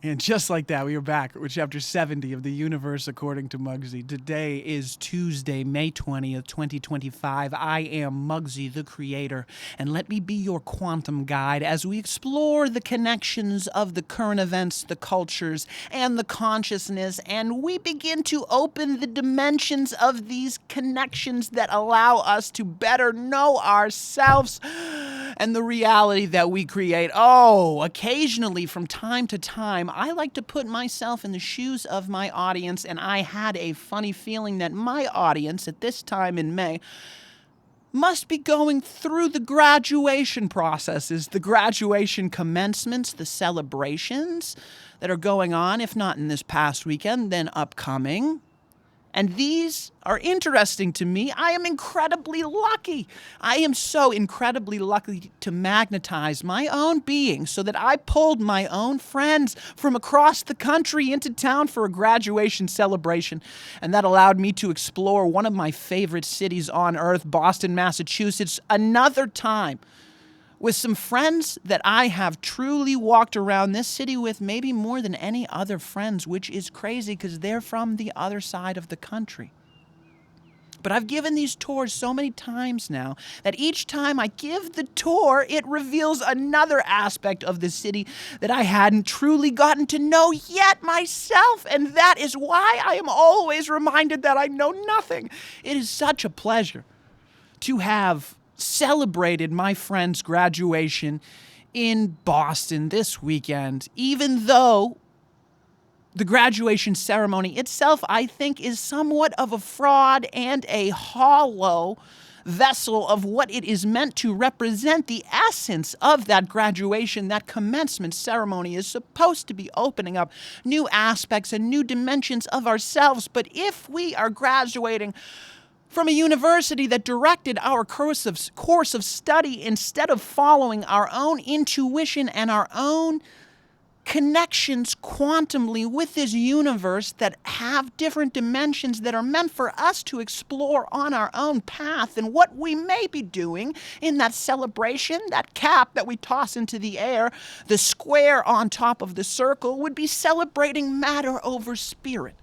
And just like that, we are back with chapter 70 of The Universe According to Mugsy. Today is Tuesday, May 20th, 2025. I am Mugsy, the creator, and let me be your quantum guide as we explore the connections of the current events, the cultures, and the consciousness, and we begin to open the dimensions of these connections that allow us to better know ourselves and the reality that we create. Oh, occasionally, from time to time, I like to put myself in the shoes of my audience, and I had a funny feeling that my audience at this time in May must be going through the graduation processes, the graduation commencements, the celebrations that are going on, if not in this past weekend, then upcoming. And these are interesting to me. I am incredibly lucky. I am so incredibly lucky to magnetize my own being so that I pulled my own friends from across the country into town for a graduation celebration. And that allowed me to explore one of my favorite cities on earth, Boston, Massachusetts, another time, with some friends that I have truly walked around this city with, maybe more than any other friends, which is crazy because they're from the other side of the country. But I've given these tours so many times now that each time I give the tour, it reveals another aspect of the city that I hadn't truly gotten to know yet myself. And that is why I am always reminded that I know nothing. It is such a pleasure to have celebrated my friend's graduation in Boston this weekend, even though the graduation ceremony itself, I think, is somewhat of a fraud and a hollow vessel of what it is meant to represent. The essence of that graduation, that commencement ceremony, is supposed to be opening up new aspects and new dimensions of ourselves. But if we are graduating from a university that directed our course of study instead of following our own intuition and our own connections quantumly with this universe that have different dimensions that are meant for us to explore on our own path, and what we may be doing in that celebration, that cap that we toss into the air, the square on top of the circle, would be celebrating matter over spirit.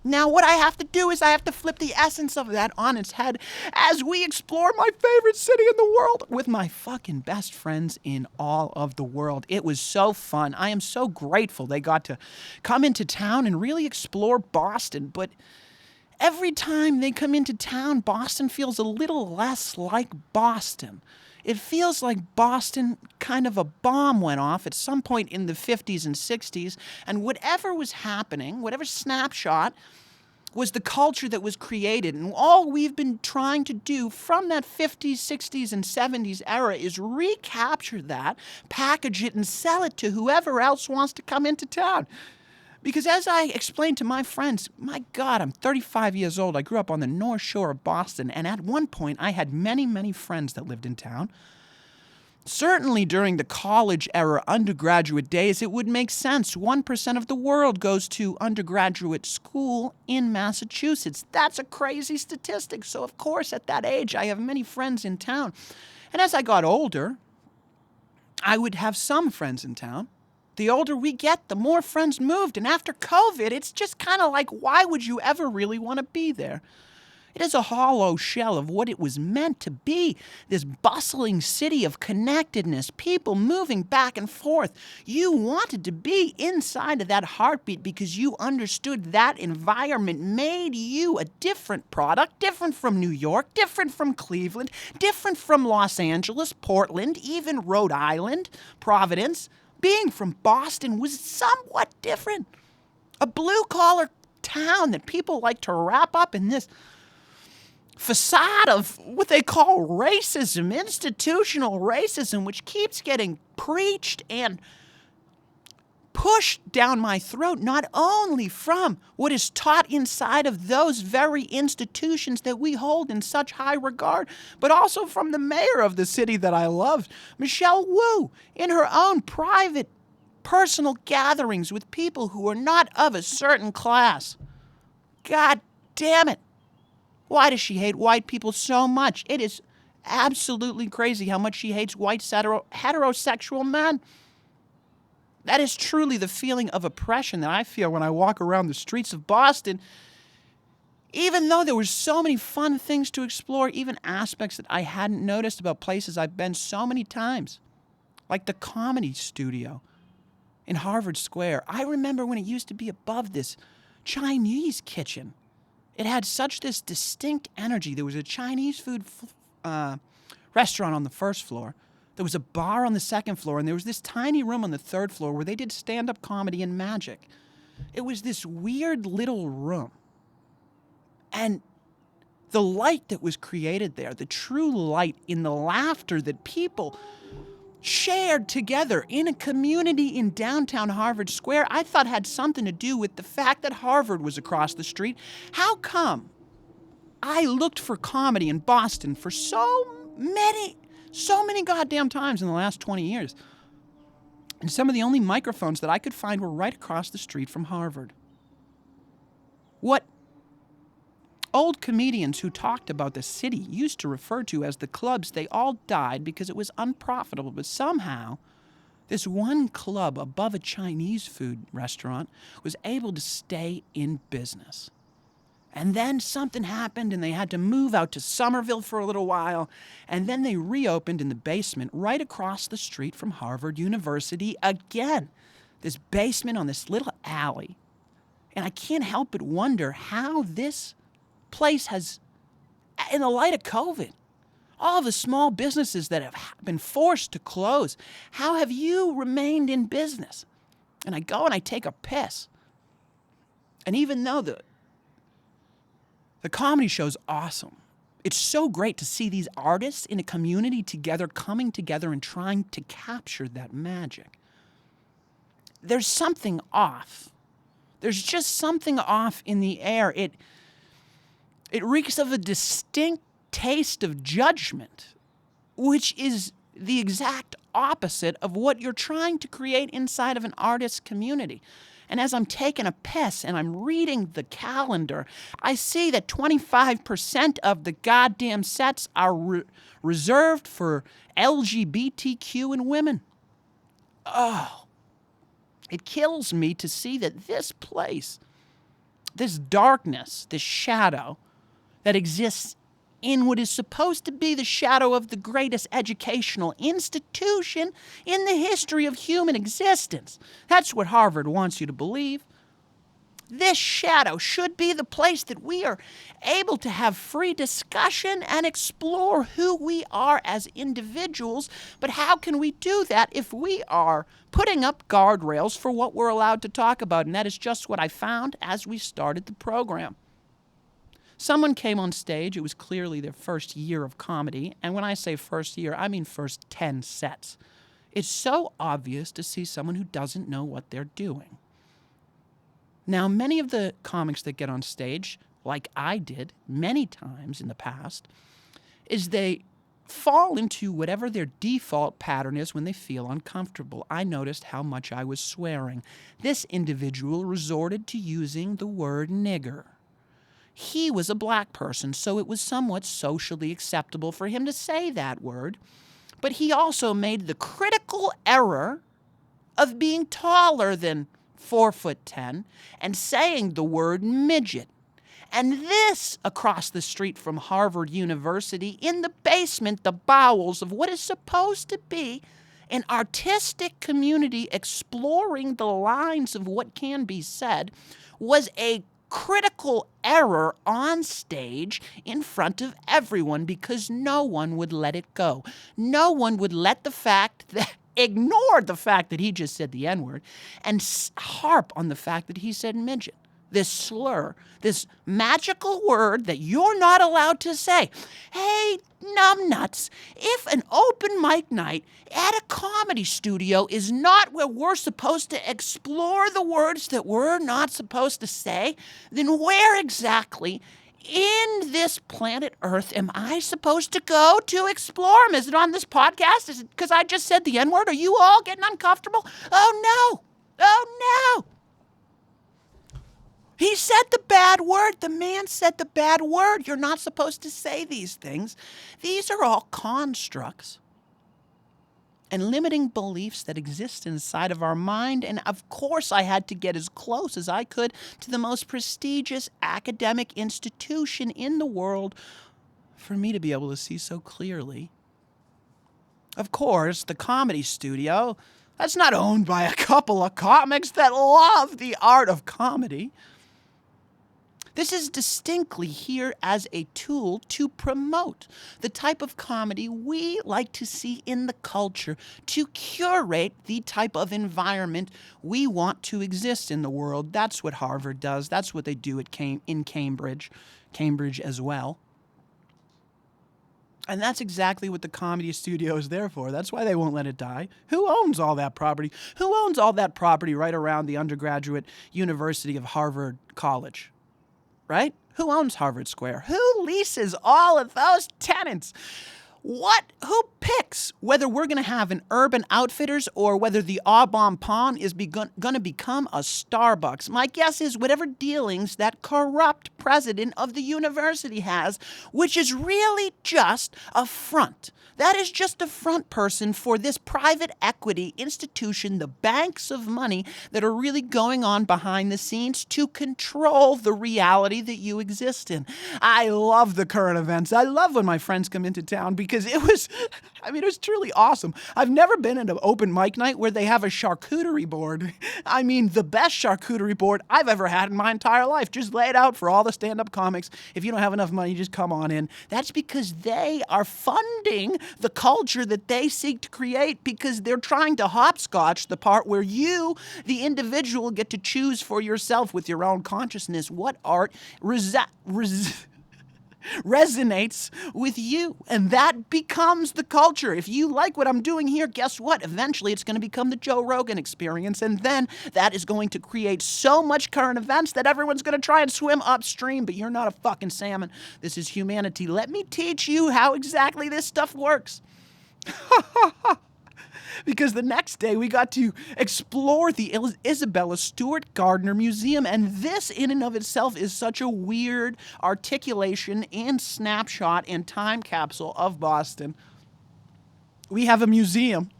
Now, what I have to do is I have to flip the essence of that on its head as we explore my favorite city in the world with my fucking best friends in all of the world. It was so fun. I am so grateful they got to come into town and really explore Boston. But every time they come into town, Boston feels a little less like Boston. It feels like Boston, kind of a bomb went off at some point in the 50s and 60s, and whatever was happening, whatever snapshot, was the culture that was created. And all we've been trying to do from that 50s, 60s, and 70s era is recapture that, package it, and sell it to whoever else wants to come into town. Because as I explained to my friends, my God, I'm 35 years old. I grew up on the North Shore of Boston, and at one point I had many, many friends that lived in town. Certainly during the college era, undergraduate days, it would make sense. 1% of the world goes to undergraduate school in Massachusetts. That's a crazy statistic. So, of course, at that age, I have many friends in town. And as I got older, I would have some friends in town. The older we get, the more friends moved. And after COVID, it's just kind of like, why would you ever really want to be there? It is a hollow shell of what it was meant to be, this bustling city of connectedness, people moving back and forth. You wanted to be inside of that heartbeat because you understood that environment made you a different product, different from New York, different from Cleveland, different from Los Angeles, Portland, even Rhode Island, Providence. Being from Boston was somewhat different. A blue-collar town that people like to wrap up in this facade of what they call racism, institutional racism, which keeps getting preached and pushed down my throat, not only from what is taught inside of those very institutions that we hold in such high regard, but also from the mayor of the city that I loved, Michelle Wu, in her own private, personal gatherings with people who are not of a certain class. God damn it. Why does she hate white people so much? It is absolutely crazy how much she hates white heterosexual men. That is truly the feeling of oppression that I feel when I walk around the streets of Boston. Even though there were so many fun things to explore, even aspects that I hadn't noticed about places I've been so many times, like the Comedy Studio in Harvard Square. I remember when it used to be above this Chinese kitchen. It had such this distinct energy. There was a Chinese food restaurant on the first floor. There was a bar on the second floor, and there was this tiny room on the third floor where they did stand-up comedy and magic. It was this weird little room. And the light that was created there, the true light in the laughter that people shared together in a community in downtown Harvard Square, I thought had something to do with the fact that Harvard was across the street. How come I looked for comedy in Boston for so many goddamn times in the last 20 years? And some of the only microphones that I could find were right across the street from Harvard. What old comedians who talked about the city used to refer to as the clubs, they all died because it was unprofitable. But somehow, this one club above a Chinese food restaurant was able to stay in business. And then something happened and they had to move out to Somerville for a little while. And then they reopened in the basement right across the street from Harvard University again. This basement on this little alley. And I can't help but wonder how this place has, in the light of COVID, all the small businesses that have been forced to close, how have you remained in business? And I go and I take a piss. And even though the comedy show's awesome, it's so great to see these artists in a community together, coming together and trying to capture that magic. There's something off. There's just something off in the air. It reeks of a distinct taste of judgment, which is the exact opposite of what you're trying to create inside of an artist's community. And as I'm taking a piss and I'm reading the calendar, I see that 25% of the goddamn sets are reserved for LGBTQ and women. Oh, it kills me to see that this place, this darkness, this shadow that exists in what is supposed to be the shadow of the greatest educational institution in the history of human existence. That's what Harvard wants you to believe. This shadow should be the place that we are able to have free discussion and explore who we are as individuals. But how can we do that if we are putting up guardrails for what we're allowed to talk about? And that is just what I found as we started the program. Someone came on stage. It was clearly their first year of comedy. And when I say first year, I mean first 10 sets. It's so obvious to see someone who doesn't know what they're doing. Now, many of the comics that get on stage, like I did many times in the past, is they fall into whatever their default pattern is when they feel uncomfortable. I noticed how much I was swearing. This individual resorted to using the word nigger. He was a black person, so it was somewhat socially acceptable for him to say that word. But he also made the critical error of being taller than 4'10" and saying the word midget. And this across the street from Harvard University, in the basement, the bowels of what is supposed to be an artistic community exploring the lines of what can be said, was a critical error on stage in front of everyone because no one would let it go. No one would let the fact that ignored the fact that he just said the N-word and harp on the fact that he said midget. This slur, this magical word that you're not allowed to say. Hey, numbnuts, if an open mic night at a comedy studio is not where we're supposed to explore the words that we're not supposed to say, then where exactly in this planet Earth am I supposed to go to explore them? Is it on this podcast? Is it because I just said the N-word? Are you all getting uncomfortable? Oh, no. Oh, no. He said the bad word. The man said the bad word. You're not supposed to say these things. These are all constructs and limiting beliefs that exist inside of our mind. And of course, I had to get as close as I could to the most prestigious academic institution in the world for me to be able to see so clearly. Of course, the Comedy Studio, that's not owned by a couple of comics that love the art of comedy. This is distinctly here as a tool to promote the type of comedy we like to see in the culture, to curate the type of environment we want to exist in the world. That's what Harvard does. That's what they do in Cambridge as well. And that's exactly what the Comedy Studio is there for. That's why they won't let it die. Who owns all that property? Who owns all that property right around the undergraduate University of Harvard College? Right? Who owns Harvard Square? Who leases all of those tenants? Who picks whether we're going to have an Urban Outfitters or whether the Aubon Pawn is going to become a Starbucks? My guess is whatever dealings that corrupt president of the university has, which is really just a front. That is just a front person for this private equity institution, the banks of money that are really going on behind the scenes to control the reality that you exist in. I love the current events. I love when my friends come into town because it was truly awesome. I've never been at an open mic night where they have a charcuterie board. I mean, the best charcuterie board I've ever had in my entire life. Just lay it out for all the stand-up comics. If you don't have enough money, just come on in. That's because they are funding the culture that they seek to create, because they're trying to hopscotch the part where you, the individual, get to choose for yourself with your own consciousness what art resonates with you. And that becomes the culture. If you like what I'm doing here, guess what? Eventually it's going to become the Joe Rogan experience. And then that is going to create so much current events that everyone's going to try and swim upstream. But you're not a fucking salmon. This is humanity. Let me teach you how exactly this stuff works. Because the next day we got to explore the Isabella Stewart Gardner Museum. And this in and of itself is such a weird articulation and snapshot and time capsule of Boston. We have a museum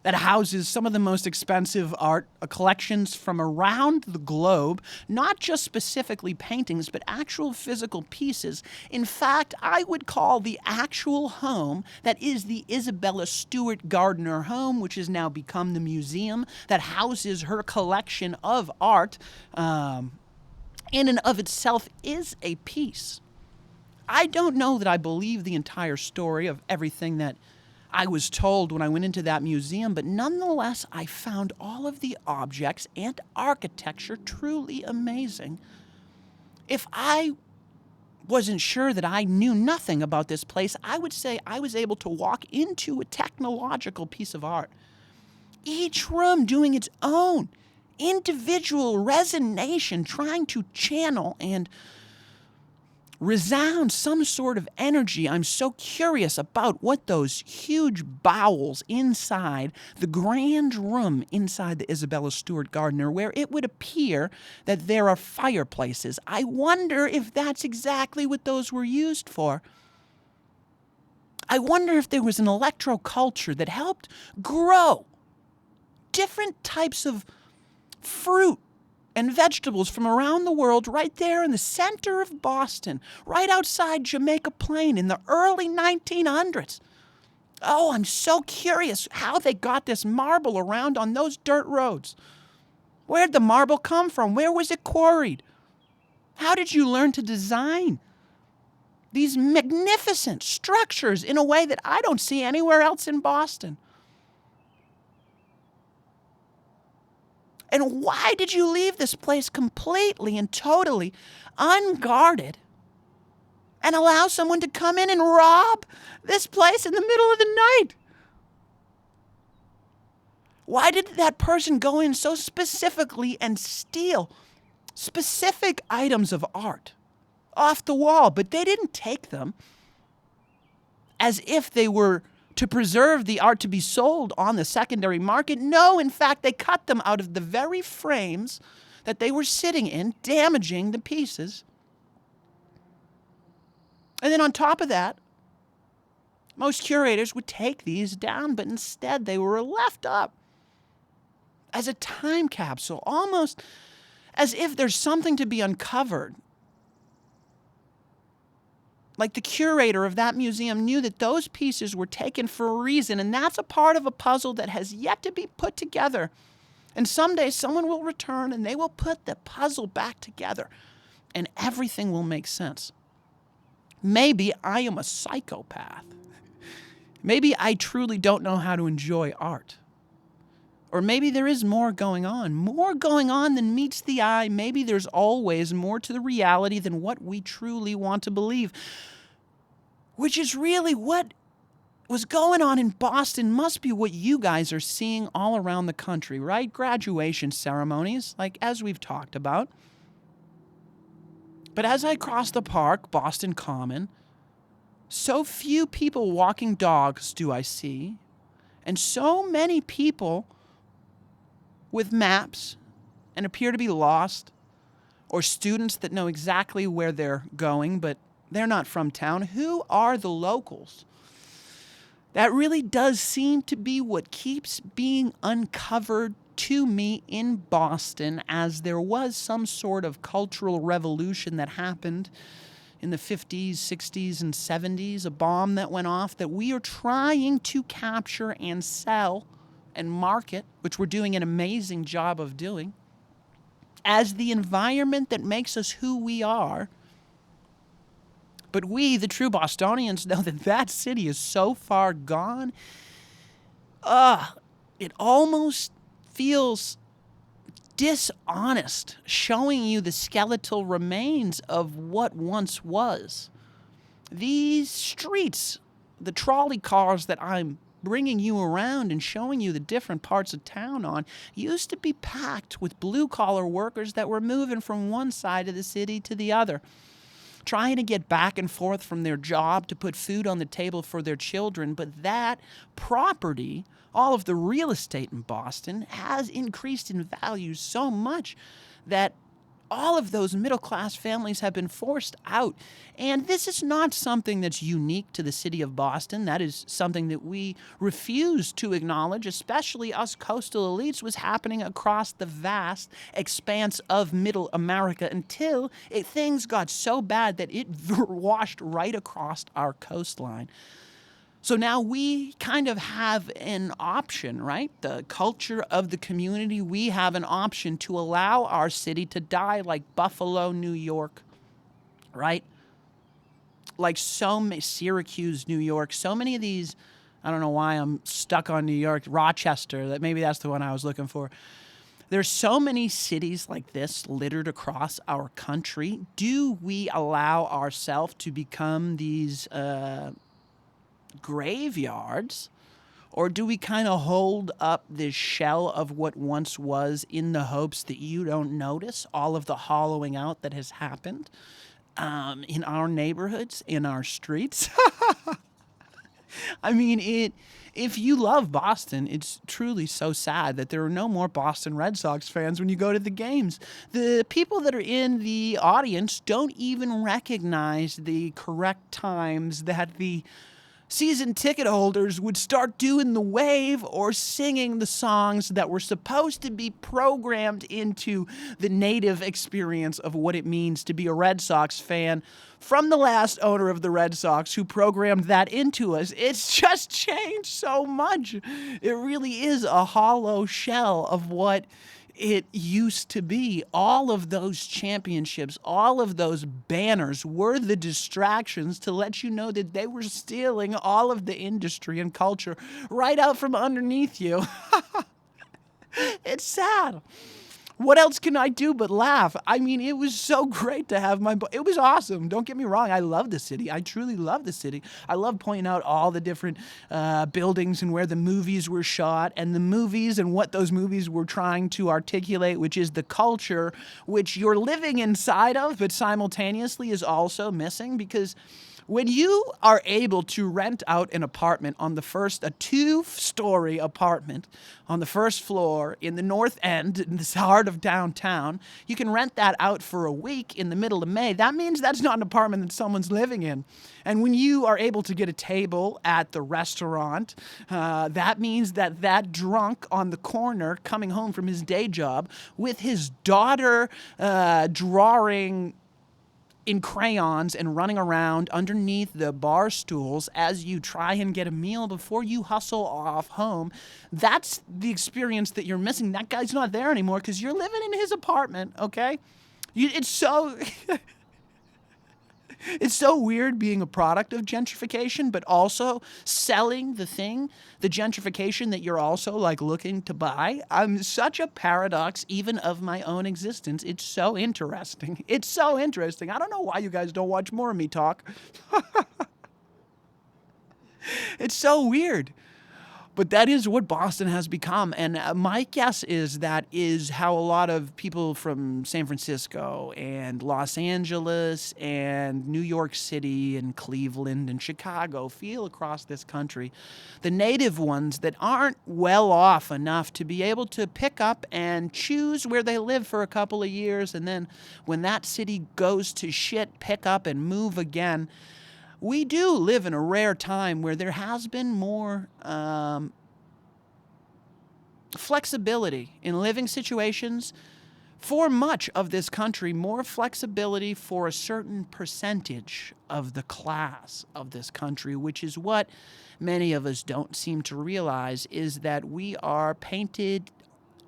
that houses some of the most expensive art collections from around the globe, not just specifically paintings, but actual physical pieces. In fact, I would call the actual home that is the Isabella Stewart Gardner home, which has now become the museum that houses her collection of art, in and of itself is a piece. I don't know that I believe the entire story of everything that I was told when I went into that museum, but nonetheless, I found all of the objects and architecture truly amazing. If I wasn't sure that I knew nothing about this place, I would say I was able to walk into a technological piece of art. Each room doing its own individual resonation, trying to channel and resound some sort of energy. I'm so curious about what those huge bowels inside the grand room inside the Isabella Stewart Gardner, where it would appear that there are fireplaces. I wonder if that's exactly what those were used for. I wonder if there was an electroculture that helped grow different types of fruit and vegetables from around the world right there in the center of Boston, right outside Jamaica Plain in the early 1900s. Oh, I'm so curious how they got this marble around on those dirt roads. Where'd the marble come from? Where was it quarried? How did you learn to design these magnificent structures in a way that I don't see anywhere else in Boston? And why did you leave this place completely and totally unguarded and allow someone to come in and rob this place in the middle of the night? Why did that person go in so specifically and steal specific items of art off the wall? But they didn't take them as if they were to preserve the art to be sold on the secondary market. No, in fact, they cut them out of the very frames that they were sitting in, damaging the pieces. And then on top of that, Most curators would take these down, but instead they were left up as a time capsule, almost as if there's something to be uncovered. Like the curator of that museum knew that those pieces were taken for a reason, and that's a part of a puzzle that has yet to be put together. And someday someone will return and they will put the puzzle back together, and everything will make sense. Maybe I am a psychopath. Maybe I truly don't know how to enjoy art. Or maybe there is more going on than meets the eye. Maybe there's always more to the reality than what we truly want to believe. Which is really what was going on in Boston must be what you guys are seeing all around the country, right? Graduation ceremonies, like as we've talked about. But as I cross the park, Boston Common, so few people walking dogs do I see, and so many people with maps and appear to be lost, or students that know exactly where they're going, but they're not from town. Who are the locals? That really does seem to be what keeps being uncovered to me in Boston, as there was some sort of cultural revolution that happened in the 50s, 60s, and 70s, a bomb that went off that we are trying to capture and sell and market, which we're doing an amazing job of doing, as the environment that makes us who we are. But we, the true Bostonians, know that that city is so far gone. It almost feels dishonest, showing you the skeletal remains of what once was. These streets, the trolley cars that I'm bringing you around and showing you the different parts of town on, used to be packed with blue-collar workers that were moving from one side of the city to the other, trying to get back and forth from their job to put food on the table for their children. But that property, all of the real estate in Boston, has increased in value so much that all of those middle-class families have been forced out. And this is not something that's unique to the city of Boston. That is something that we refuse to acknowledge, especially us coastal elites, was happening across the vast expanse of middle America until things got so bad that it washed right across our coastline. So now we kind of have an option, right? The culture of the community, we have an option to allow our city to die like Buffalo, New York, right? Like so many, Syracuse, New York, so many of these, I don't know why I'm stuck on New York, Rochester, that maybe that's the one I was looking for. There's so many cities like this littered across our country. Do we allow ourselves to become these graveyards, or do we kind of hold up this shell of what once was in the hopes that you don't notice all of the hollowing out that has happened in our neighborhoods, in our streets? I mean, if you love Boston, it's truly so sad that there are no more Boston Red Sox fans when you go to the games. The people that are in the audience don't even recognize the correct times that the season ticket holders would start doing the wave or singing the songs that were supposed to be programmed into the native experience of what it means to be a Red Sox fan from the last owner of the Red Sox who programmed that into us. It's just changed so much. It really is a hollow shell of what it used to be. All of those championships, all of those banners were the distractions to let you know that they were stealing all of the industry and culture right out from underneath you. It's sad. What else can I do but laugh? I mean, it was so great to have it was awesome. Don't get me wrong. I love the city. I truly love the city. I love pointing out all the different buildings and where the movies were shot, and the movies and what those movies were trying to articulate, which is the culture which you're living inside of, but simultaneously is also missing, because When you are able to rent out an apartment on the first, a 2-story apartment on the first floor in the North End, in the heart of downtown, you can rent that out for a week in the middle of May. That means that's not an apartment that someone's living in. And when you are able to get a table at the restaurant, that means that that drunk on the corner coming home from his day job with his daughter drawing in crayons and running around underneath the bar stools as you try and get a meal before you hustle off home. That's the experience that you're missing. That guy's not there anymore because you're living in his apartment, okay? It's so... It's so weird being a product of gentrification, but also selling the gentrification that you're also like looking to buy. I'm such a paradox even of my own existence. It's so interesting. It's so interesting. I don't know why you guys don't watch more of me talk. It's so weird. But that is what Boston has become. And my guess is that is how a lot of people from San Francisco and Los Angeles and New York City and Cleveland and Chicago feel across this country. The native ones that aren't well off enough to be able to pick up and choose where they live for a couple of years. And then when that city goes to shit, pick up and move again. We do live in a rare time where there has been more flexibility in living situations for much of this country, more flexibility for a certain percentage of the class of this country, which is what many of us don't seem to realize, is that we are painted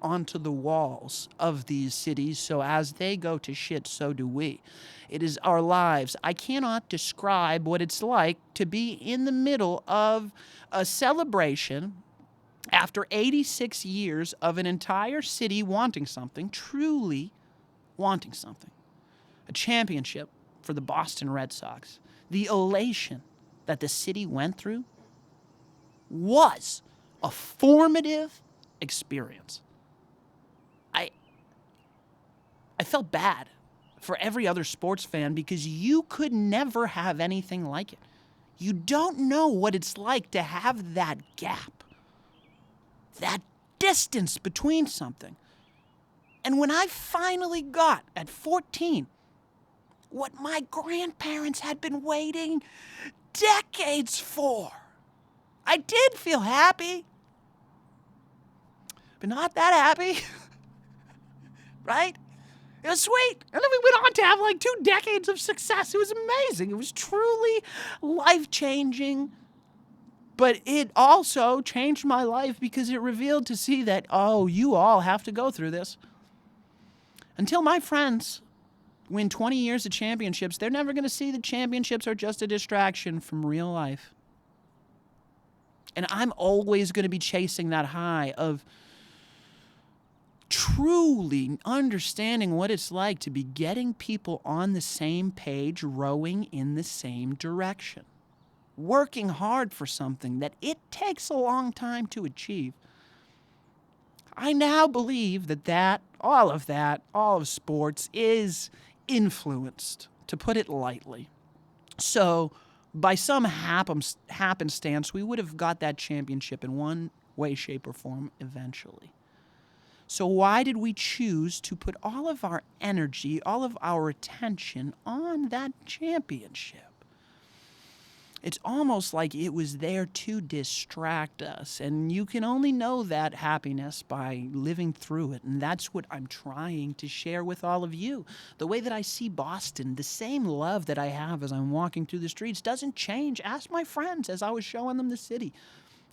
onto the walls of these cities, so as they go to shit, so do we. It is our lives. I cannot describe what it's like to be in the middle of a celebration after 86 years of an entire city wanting something, truly wanting something. A championship for the Boston Red Sox. The elation that the city went through was a formative experience. I felt bad for every other sports fan because you could never have anything like it. You don't know what it's like to have that gap, that distance between something. And when I finally got, at 14, what my grandparents had been waiting decades for, I did feel happy, but not that happy, right? It was sweet. And then we went on to have like 2 decades of success. It was amazing. It was truly life-changing. But it also changed my life because it revealed to see that, oh, you all have to go through this. Until my friends win 20 years of championships, they're never going to see that championships are just a distraction from real life. And I'm always going to be chasing that high of truly understanding what it's like to be getting people on the same page, rowing in the same direction, working hard for something that it takes a long time to achieve. I now believe that all of sports is influenced, to put it lightly. So by some happenstance, we would have got that championship in one way, shape, or form eventually. So why did we choose to put all of our energy, all of our attention on that championship? It's almost like it was there to distract us, and you can only know that happiness by living through it, and that's what I'm trying to share with all of you. The way that I see Boston, the same love that I have as I'm walking through the streets doesn't change. Ask my friends as I was showing them the city.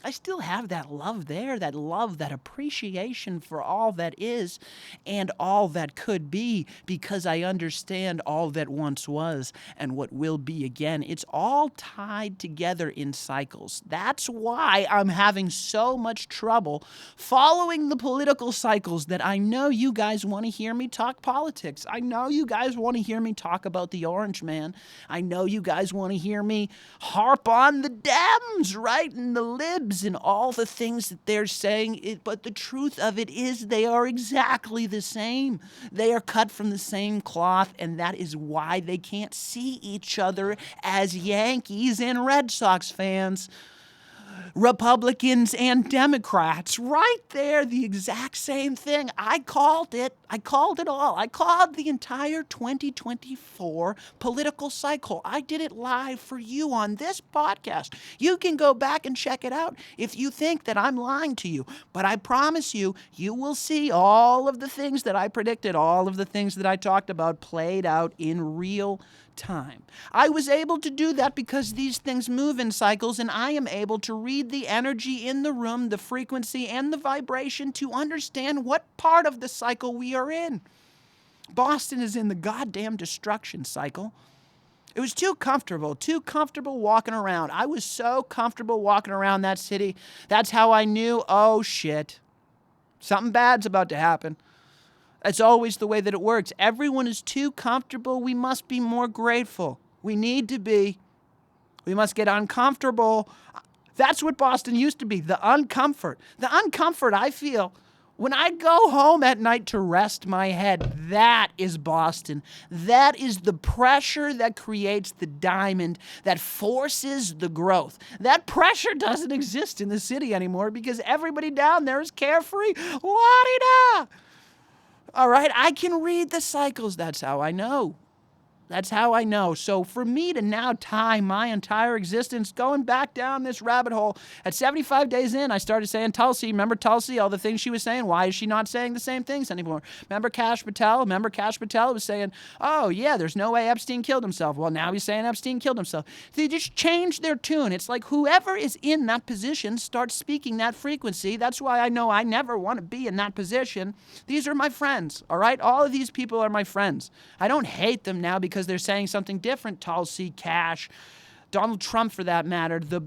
I still have that love there, that love, that appreciation for all that is and all that could be, because I understand all that once was and what will be again. It's all tied together in cycles. That's why I'm having so much trouble following the political cycles that I know you guys want to hear me talk politics. I know you guys want to hear me talk about the Orange Man. I know you guys want to hear me harp on the Dems, right? And the libs fibs in all the things that they're saying, but the truth of it is they are exactly the same. They are cut from the same cloth, and that is why they can't see each other as Yankees and Red Sox fans. Republicans and Democrats, right there, the exact same thing. I called it. I called it all. I called the entire 2024 political cycle. I did it live for you on this podcast. You can go back and check it out if you think that I'm lying to you. But I promise you, you will see all of the things that I predicted, all of the things that I talked about played out in real time. I was able to do that because these things move in cycles, and I am able to read the energy in the room, the frequency and the vibration to understand what part of the cycle we are in. Boston is in the goddamn destruction cycle. It was too comfortable walking around. I was so comfortable walking around that city. That's how I knew, oh shit, something bad's about to happen. It's always the way that it works. Everyone is too comfortable. We must be more grateful. We need to be. We must get uncomfortable. That's what Boston used to be, the uncomfort. The uncomfort I feel when I go home at night to rest my head, that is Boston. That is the pressure that creates the diamond, that forces the growth. That pressure doesn't exist in the city anymore because everybody down there is carefree. La-di-da! All right, I can read the cycles. That's how I know. That's how I know. So for me to now tie my entire existence going back down this rabbit hole, at 75 days in, I started saying Tulsi. Remember Tulsi, all the things she was saying? Why is she not saying the same things anymore? Remember Kash Patel? Remember Kash Patel was saying, oh, yeah, there's no way Epstein killed himself. Well, now he's saying Epstein killed himself. They just changed their tune. It's like whoever is in that position starts speaking that frequency. That's why I know I never want to be in that position. These are my friends, all right? All of these people are my friends. I don't hate them now because they're saying something different. Tulsi, Cash, Donald Trump for that matter, the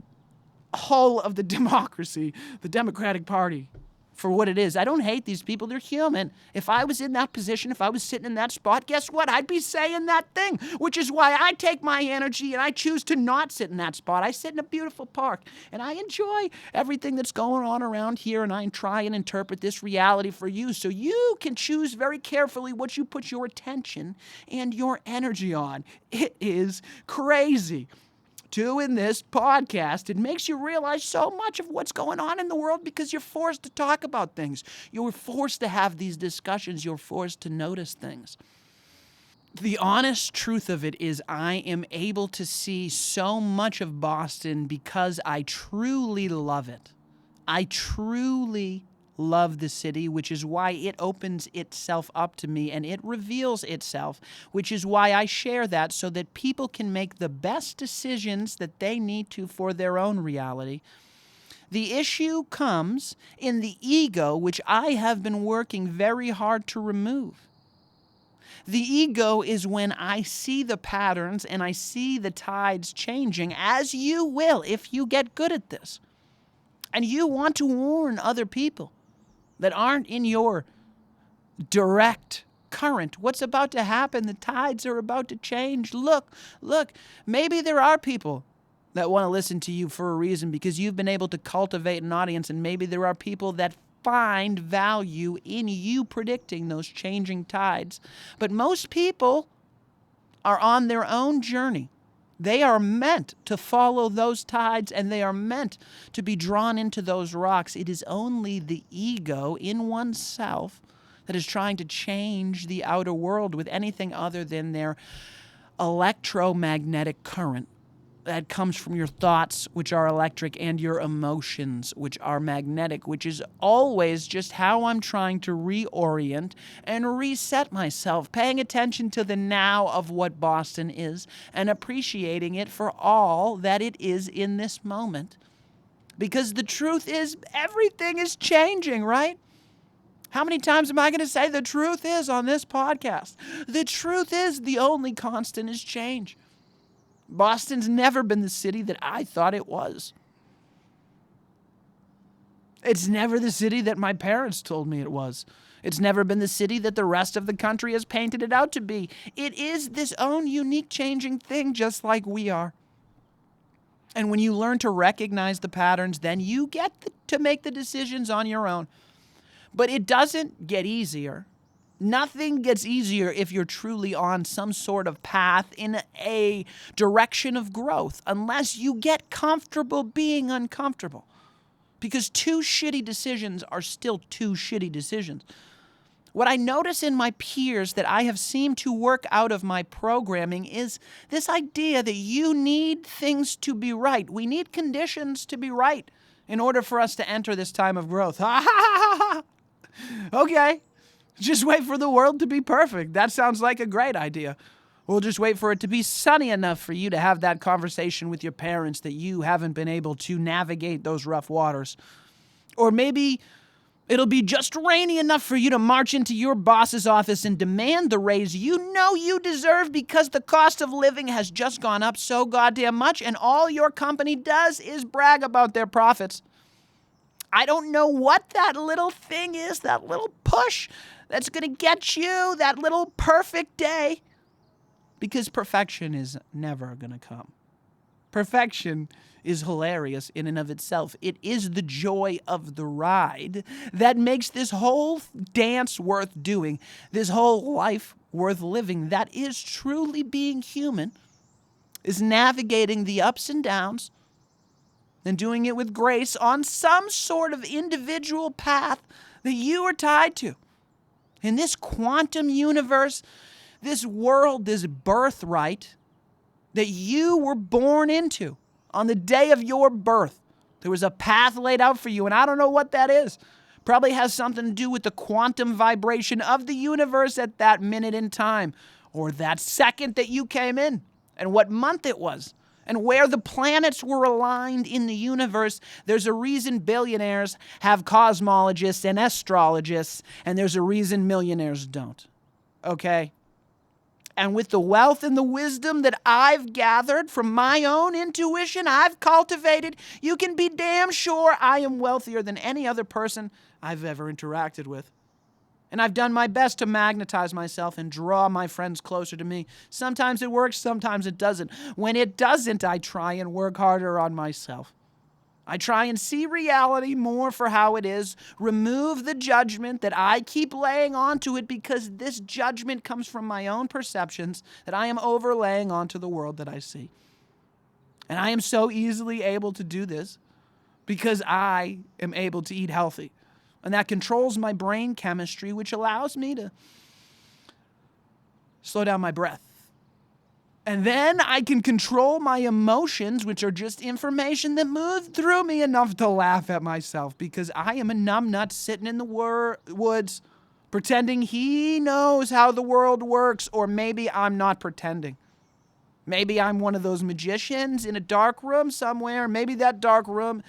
whole of the democracy, the Democratic Party for what it is. I don't hate these people. They're human. If I was in that position, if I was sitting in that spot, guess what? I'd be saying that thing, which is why I take my energy and I choose to not sit in that spot. I sit in a beautiful park and I enjoy everything that's going on around here, and I try and interpret this reality for you so you can choose very carefully what you put your attention and your energy on. It is crazy. Doing this podcast, it makes you realize so much of what's going on in the world because you're forced to talk about things. You're forced to have these discussions. You're forced to notice things. The honest truth of it is I am able to see so much of Boston because I truly love it. I truly love the city, which is why it opens itself up to me and it reveals itself, which is why I share that so that people can make the best decisions that they need to for their own reality. The issue comes in the ego, which I have been working very hard to remove. The ego is when I see the patterns and I see the tides changing, as you will if you get good at this. And you want to warn other people that aren't in your direct current. What's about to happen? The tides are about to change. Look, maybe there are people that want to listen to you for a reason because you've been able to cultivate an audience, and maybe there are people that find value in you predicting those changing tides. But most people are on their own journey. They are meant to follow those tides, and they are meant to be drawn into those rocks. It is only the ego in oneself that is trying to change the outer world with anything other than their electromagnetic current that comes from your thoughts, which are electric, and your emotions, which are magnetic, which is always just how I'm trying to reorient and reset myself, paying attention to the now of what Boston is and appreciating it for all that it is in this moment. Because the truth is, everything is changing, right? How many times am I going to say the truth is on this podcast? The truth is the only constant is change. Boston's never been the city that I thought it was. It's never the city that my parents told me it was. It's never been the city that the rest of the country has painted it out to be. It is this own unique changing thing just like we are. And when you learn to recognize the patterns, then you get to make the decisions on your own. But it doesn't get easier. Nothing gets easier if you're truly on some sort of path in a direction of growth, unless you get comfortable being uncomfortable. Because two shitty decisions are still two shitty decisions. What I notice in my peers that I have seemed to work out of my programming is this idea that you need things to be right. We need conditions to be right in order for us to enter this time of growth. Okay, just wait for the world to be perfect. That sounds like a great idea. We'll just wait for it to be sunny enough for you to have that conversation with your parents that you haven't been able to navigate those rough waters. Or maybe it'll be just rainy enough for you to march into your boss's office and demand the raise you know you deserve because the cost of living has just gone up so goddamn much and all your company does is brag about their profits. I don't know what that little thing is, that little push that's going to get you that little perfect day. Because perfection is never going to come. Perfection is hilarious in and of itself. It is the joy of the ride that makes this whole dance worth doing, this whole life worth living. That is truly being human, is navigating the ups and downs and doing it with grace on some sort of individual path that you are tied to. In this quantum universe, this world, this birthright that you were born into on the day of your birth. There was a path laid out for you, and I don't know what that is. Probably has something to do with the quantum vibration of the universe at that minute in time, or that second that you came in, and what month it was, and where the planets were aligned in the universe. There's a reason billionaires have cosmologists and astrologists, and there's a reason millionaires don't. Okay? And with the wealth and the wisdom that I've gathered from my own intuition I've cultivated, you can be damn sure I am wealthier than any other person I've ever interacted with. And I've done my best to magnetize myself and draw my friends closer to me. Sometimes it works, sometimes it doesn't. When it doesn't, I try and work harder on myself. I try and see reality more for how it is, remove the judgment that I keep laying onto it because this judgment comes from my own perceptions that I am overlaying onto the world that I see. And I am so easily able to do this because I am able to eat healthy. And that controls my brain chemistry, which allows me to slow down my breath. And then I can control my emotions, which are just information that moves through me enough to laugh at myself because I am a numbnut sitting in the woods pretending he knows how the world works, or maybe I'm not pretending. Maybe I'm one of those magicians in a dark room somewhere. Maybe that dark room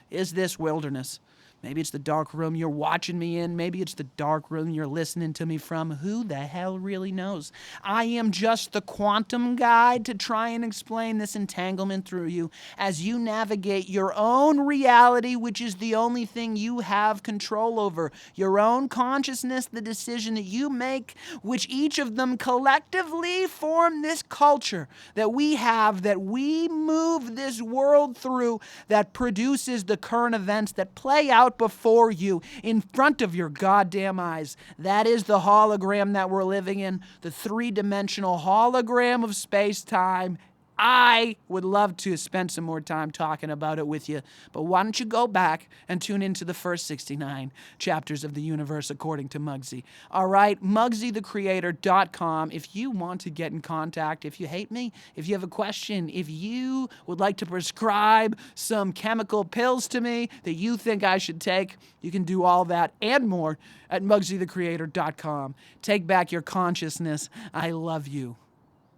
is this wilderness. Maybe it's the dark room you're watching me in. Maybe it's the dark room you're listening to me from. Who the hell really knows? I am just the quantum guide to try and explain this entanglement through you as you navigate your own reality, which is the only thing you have control over. Your own consciousness, the decision that you make, which each of them collectively form this culture that we have, that we move this world through, that produces the current events that play out before you, in front of your goddamn eyes. That is the hologram that we're living in, the three-dimensional hologram of space-time. I would love to spend some more time talking about it with you, but why don't you go back and tune into the first 69 chapters of the universe according to Mugsy. All right, MugsyTheCreator.com. If you want to get in contact, if you hate me, if you have a question, if you would like to prescribe some chemical pills to me that you think I should take, you can do all that and more at MugsyTheCreator.com. Take back your consciousness. I love you.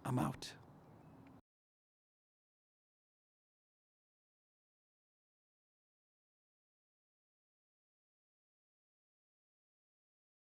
I'm out.